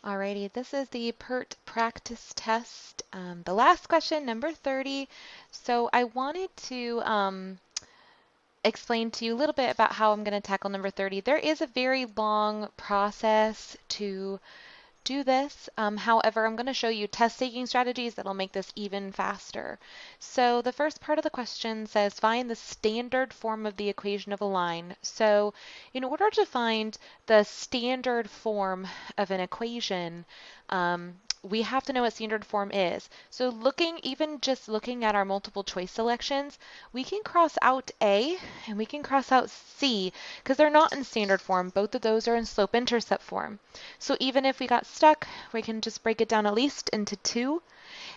Alrighty, this is the Pert practice test, the last question, number 30. So I wanted to explain to you a little bit about how I'm going to tackle number 30. There is a very long process to do this. However, I'm going to show you test taking strategies that'll make this even faster. So the first part of the question says find the standard form of the equation of a line. So in order to find the standard form of an equation, we have to know what standard form is. So even just looking at our multiple choice selections, we can cross out A and we can cross out C because they're not in standard form. Both of those are in slope-intercept form. So even if we got stuck, we can just break it down at least into two.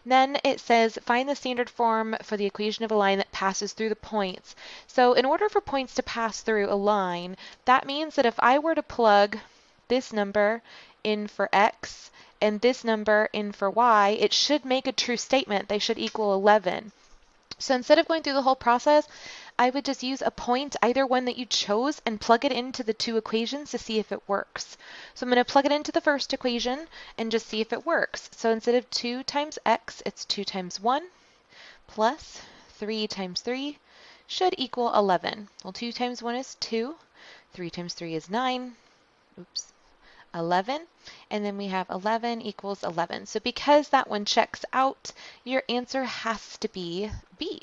Then it says find the standard form for the equation of a line that passes through the points. So in order for points to pass through a line, that means that if I were to plug this number in for x and this number in for y, it should make a true statement. They should equal 11. So instead of going through the whole process, I would just use a point, either one that you chose, and plug it into the two equations to see if it works. So I'm going to plug it into the first equation and just see if it works. So instead of 2 times x, it's 2 times 1 plus 3 times 3 should equal 11. Well, 2 times 1 is 2, 3 times 3 is 9, oops, 11, and then we have 11 equals 11. So because that one checks out, your answer has to be B.